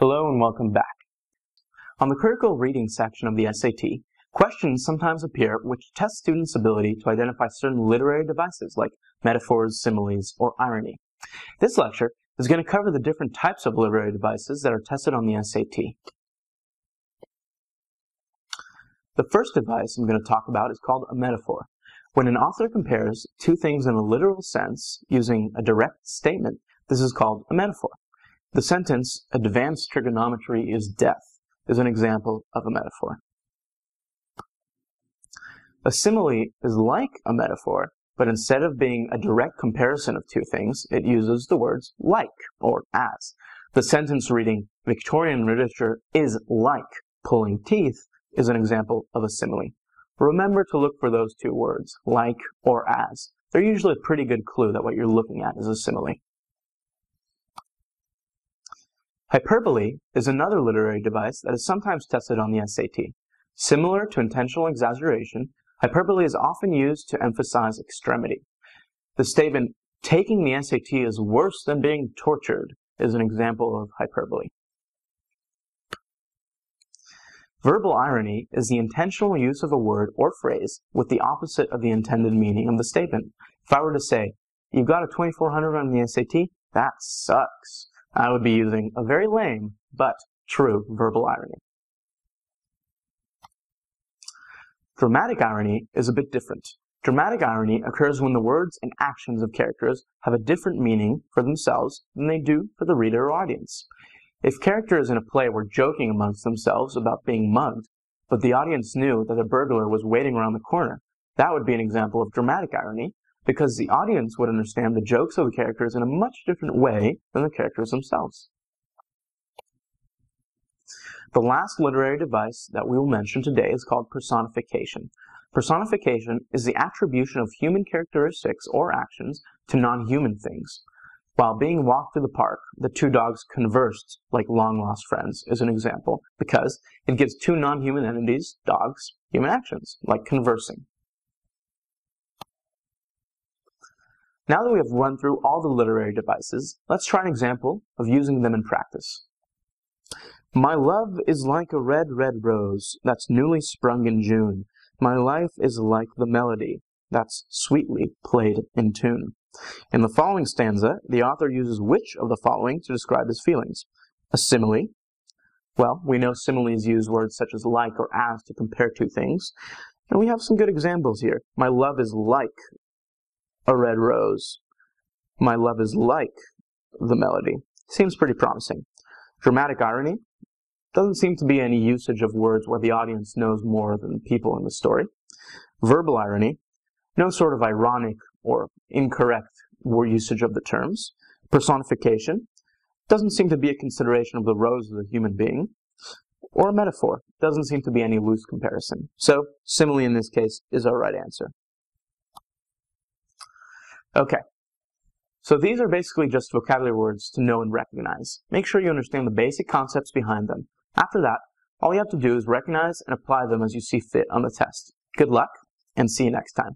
Hello and welcome back. On the critical reading section of the SAT, questions sometimes appear which test students' ability to identify certain literary devices like metaphors, similes, or irony. This lecture is going to cover the different types of literary devices that are tested on the SAT. The first device I'm going to talk about is called a metaphor. When an author compares two things in a literal sense using a direct statement, this is called a metaphor. The sentence, "Advanced trigonometry is death," is an example of a metaphor. A simile is like a metaphor, but instead of being a direct comparison of two things, it uses the words like or as. The sentence reading, "Victorian literature is like pulling teeth," is an example of a simile. Remember to look for those two words, like or as. They're usually a pretty good clue that what you're looking at is a simile. Hyperbole is another literary device that is sometimes tested on the SAT. Similar to intentional exaggeration, hyperbole is often used to emphasize extremity. The statement, "taking the SAT is worse than being tortured," is an example of hyperbole. Verbal irony is the intentional use of a word or phrase with the opposite of the intended meaning of the statement. If I were to say, "You got a 2400 on the SAT? That sucks," I would be using a very lame but true verbal irony. Dramatic irony is a bit different. Dramatic irony occurs when the words and actions of characters have a different meaning for themselves than they do for the reader or audience. If characters in a play were joking amongst themselves about being mugged, but the audience knew that a burglar was waiting around the corner, that would be an example of dramatic irony, because the audience would understand the jokes of the characters in a much different way than the characters themselves. The last literary device that we will mention today is called personification. Personification is the attribution of human characteristics or actions to non-human things. While being walked through the park, the two dogs conversed like long-lost friends is an example, because it gives two non-human entities, dogs, human actions, like conversing. Now that we have run through all the literary devices, let's try an example of using them in practice. "My love is like a red, red rose that's newly sprung in June. My life is like the melody that's sweetly played in tune." In the following stanza, the author uses which of the following to describe his feelings? A simile. Well, we know similes use words such as like or as to compare two things, and we have some good examples here. My love is like a red rose. My love is like the melody. Seems pretty promising. Dramatic irony. Doesn't seem to be any usage of words where the audience knows more than people in the story. Verbal irony. No sort of ironic or incorrect usage of the terms. Personification. Doesn't seem to be a consideration of the rose as a human being. Or a metaphor. Doesn't seem to be any loose comparison. So, simile in this case is our right answer. Okay, so these are basically just vocabulary words to know and recognize. Make sure you understand the basic concepts behind them. After that, all you have to do is recognize and apply them as you see fit on the test. Good luck, and see you next time.